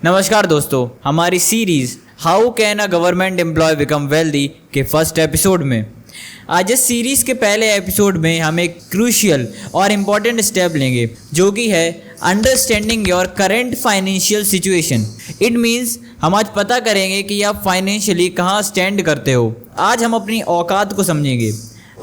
नमस्कार दोस्तों, हमारी series how can a government employ become wealthy के फर्स्ट एपिसोड में आज इस सीरीज के पहले एपिसोड में हम एक क्रूशियल और इम्पॉर्टेंट स्टेप लेंगे जो कि है understanding your current financial situation. It means हम आज पता करेंगे कि आप फाइनेंशियली कहाँ स्टैंड करते हो। आज हम अपनी औकात को समझेंगे।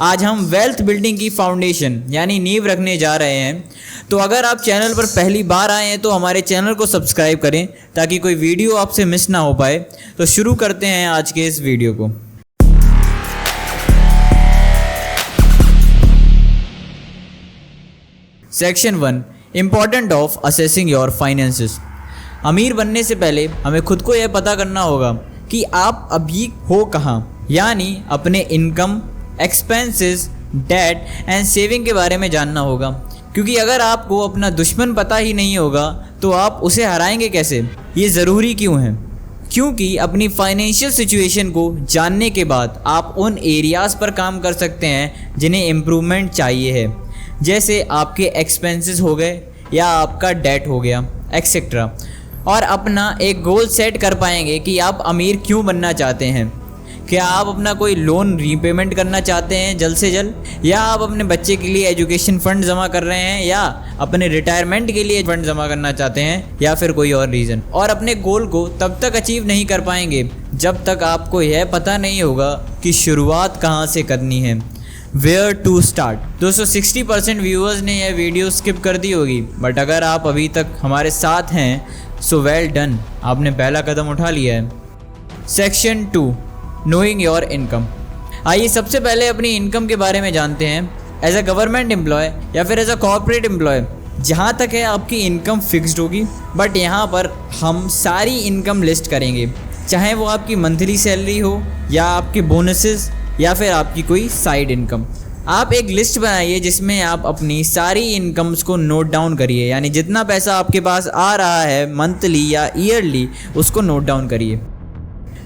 आज हम वेल्थ बिल्डिंग की फाउंडेशन यानी नींव रखने जा रहे हैं। तो अगर आप चैनल पर पहली बार आए हैं तो हमारे चैनल को सब्सक्राइब करें ताकि कोई वीडियो आपसे मिस ना हो पाए। तो शुरू करते हैं आज के इस वीडियो को। Section 1, important of assessing your finances. अमीर बनने से पहले हमें खुद को यह पता करना होगा कि आप अभी हो कहाँ, यानी अपने income, expenses, debt and saving के बारे में जानना होगा। क्योंकि अगर आपको अपना दुश्मन पता ही नहीं होगा तो आप उसे हराएंगे कैसे। ये ज़रूरी क्यों है? क्योंकि अपनी फाइनेंशियल सिचुएशन को जानने के बाद आप उन एरियाज़ पर काम कर सकते हैं जिन्हें इम्प्रूवमेंट चाहिए है, जैसे आपके एक्सपेंसेस हो गए या आपका डेट हो गया एक्सेट्रा, और अपना एक गोल सेट कर पाएंगे कि आप अमीर क्यों बनना चाहते हैं। क्या आप अपना कोई लोन रीपेमेंट करना चाहते हैं जल्द से जल्द, या आप अपने बच्चे के लिए एजुकेशन फ़ंड जमा कर रहे हैं, या अपने रिटायरमेंट के लिए फंड जमा करना चाहते हैं, या फिर कोई और रीज़न। और अपने गोल को तब तक अचीव नहीं कर पाएंगे जब तक आपको यह पता नहीं होगा कि शुरुआत कहाँ से करनी है, वेयर टू स्टार्ट। दोस्तों 60% व्यूअर्स ने यह वीडियो स्किप कर दी होगी, बट अगर आप अभी तक हमारे साथ हैं सो वेल डन, आपने पहला कदम उठा लिया है। Section 2, knowing your income. आइए सबसे पहले अपनी इनकम के बारे में जानते हैं। एज अ गवर्नमेंट एम्प्लॉय या फिर एज अ कॉर्पोरेट एम्प्लॉय, जहाँ तक है आपकी इनकम फिक्स्ड होगी, बट यहाँ पर हम सारी इनकम लिस्ट करेंगे, चाहे वो आपकी मंथली सैलरी हो या आपके बोनसेस या फिर आपकी कोई साइड इनकम। आप एक लिस्ट बनाइए जिसमें आप अपनी सारी इनकम्स को नोट डाउन करिए, यानी जितना पैसा आपके पास आ रहा है मंथली या ईयरली उसको नोट डाउन करिए।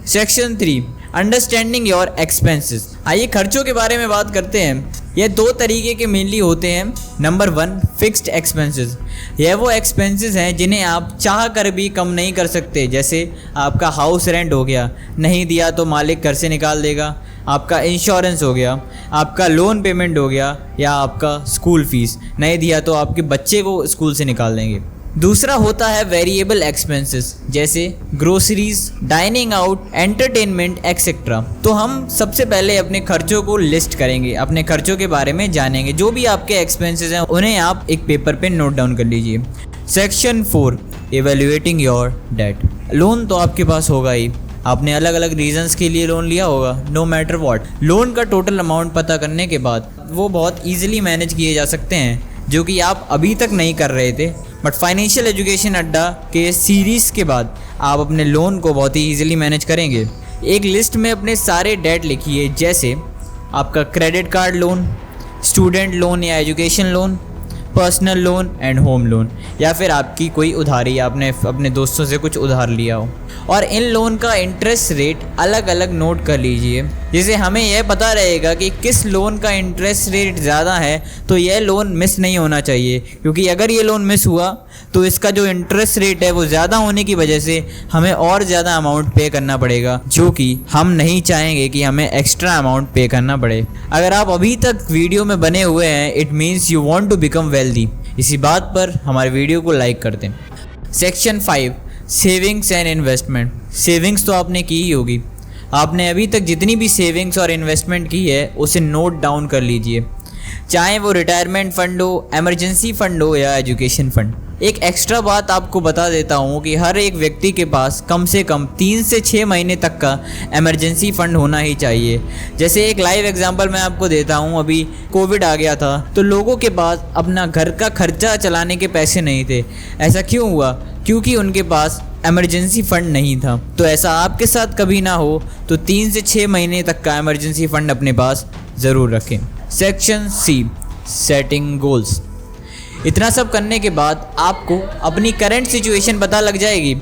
Section 3, understanding your expenses. आइए खर्चों के बारे में बात करते हैं। यह दो तरीके के मेनली होते हैं। Number 1, fixed expenses. यह वो एक्सपेंसेस हैं जिन्हें आप चाह कर भी कम नहीं कर सकते, जैसे आपका हाउस रेंट हो गया, नहीं दिया तो मालिक घर से निकाल देगा, आपका इंश्योरेंस हो गया, आपका लोन पेमेंट हो गया, या आपका स्कूल फीस, नहीं दिया तो आपके बच्चे को स्कूल से निकाल देंगे। दूसरा होता है वेरिएबल एक्सपेंसेस, जैसे groceries, dining out, entertainment etcetera. तो हम सबसे पहले अपने खर्चों को लिस्ट करेंगे, अपने खर्चों के बारे में जानेंगे। जो भी आपके एक्सपेंसेस हैं उन्हें आप एक पेपर पे नोट डाउन कर लीजिए। Section 4, evaluating your debt. Loan तो आपके पास होगा ही, आपने अलग अलग रीजंस के लिए लोन लिया होगा, नो मैटर व्हाट। लोन का टोटल अमाउंट पता करने के बाद वो बहुत ईजिली मैनेज किए जा सकते हैं, जो कि आप अभी तक नहीं कर रहे थे। बट फाइनेंशियल एजुकेशन अड्डा के सीरीज़ के बाद आप अपने लोन को बहुत ही ईजिली मैनेज करेंगे। एक लिस्ट में अपने सारे डेट लिखिए, जैसे आपका credit card loan, student loan या education loan, personal loan and home loan, या फिर आपकी कोई उधारी, आपने अपने दोस्तों से कुछ उधार लिया हो। और इन लोन का इंटरेस्ट रेट अलग अलग नोट कर लीजिए, जिससे हमें यह पता रहेगा कि किस लोन का इंटरेस्ट रेट ज़्यादा है तो यह लोन मिस नहीं होना चाहिए। क्योंकि अगर ये लोन मिस हुआ तो इसका जो इंटरेस्ट रेट है वो ज़्यादा होने की वजह से हमें और ज़्यादा अमाउंट पे करना पड़ेगा, जो कि हम नहीं चाहेंगे कि हमें एक्स्ट्रा अमाउंट पे करना पड़े। अगर आप अभी तक वीडियो में बने हुए हैं, it means you want to become wealthy. इसी बात पर हमारे वीडियो को लाइक कर दें। Section 5, savings and investment. Savings तो आपने की ही होगी। आपने अभी तक जितनी भी सेविंग्स और इन्वेस्टमेंट की है उसे नोट डाउन कर लीजिए, चाहे वो रिटायरमेंट फ़ंड हो, एमरजेंसी फ़ंड हो या एजुकेशन फ़ंड। एक एक्स्ट्रा बात आपको बता देता हूँ कि हर एक व्यक्ति के पास कम से कम 3 से 6 महीने तक का एमरजेंसी फ़ंड होना ही चाहिए। जैसे एक लाइव एग्जांपल मैं आपको देता हूँ। अभी कोविड आ गया था तो लोगों के पास अपना घर का खर्चा चलाने के पैसे नहीं थे। ऐसा क्यों हुआ? क्योंकि उनके पास एमरजेंसी फ़ंड नहीं था। तो ऐसा आपके साथ कभी ना हो तो 3 से 6 महीने तक का एमरजेंसी फ़ंड अपने पास ज़रूर रखें। Section C, setting goals. इतना सब करने के बाद आपको अपनी करंट सिचुएशन पता लग जाएगी,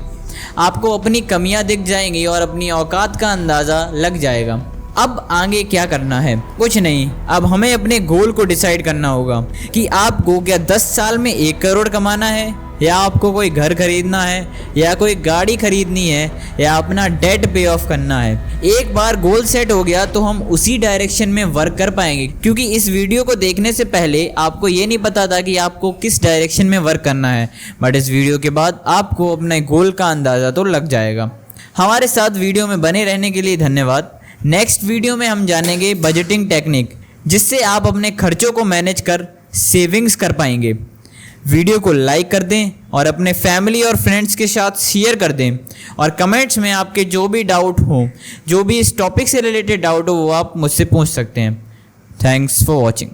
आपको अपनी कमियां दिख जाएंगी और अपनी औकात का अंदाज़ा लग जाएगा। अब आगे क्या करना है? कुछ नहीं, अब हमें अपने गोल को डिसाइड करना होगा कि आपको क्या 10 साल में 1 करोड़ कमाना है या आपको कोई घर खरीदना है या कोई गाड़ी खरीदनी है या अपना डेट पे ऑफ करना है, एक बार गोल सेट हो गया तो हम उसी डायरेक्शन में वर्क कर पाएंगे। क्योंकि इस वीडियो को देखने से पहले आपको ये नहीं पता था कि आपको किस डायरेक्शन में वर्क करना है, बट इस वीडियो के बाद आपको अपने गोल का अंदाज़ा तो लग जाएगा। हमारे साथ वीडियो में बने रहने के लिए धन्यवाद। नेक्स्ट वीडियो में हम जानेंगे बजटिंग टेक्निक, जिससे आप अपने खर्चों को मैनेज कर सेविंग्स कर पाएंगे। वीडियो को लाइक कर दें और अपने फैमिली और फ्रेंड्स के साथ शेयर कर दें, और कमेंट्स में आपके जो भी डाउट हो, जो भी इस टॉपिक से रिलेटेड डाउट हो, वो आप मुझसे पूछ सकते हैं। Thanks for watching.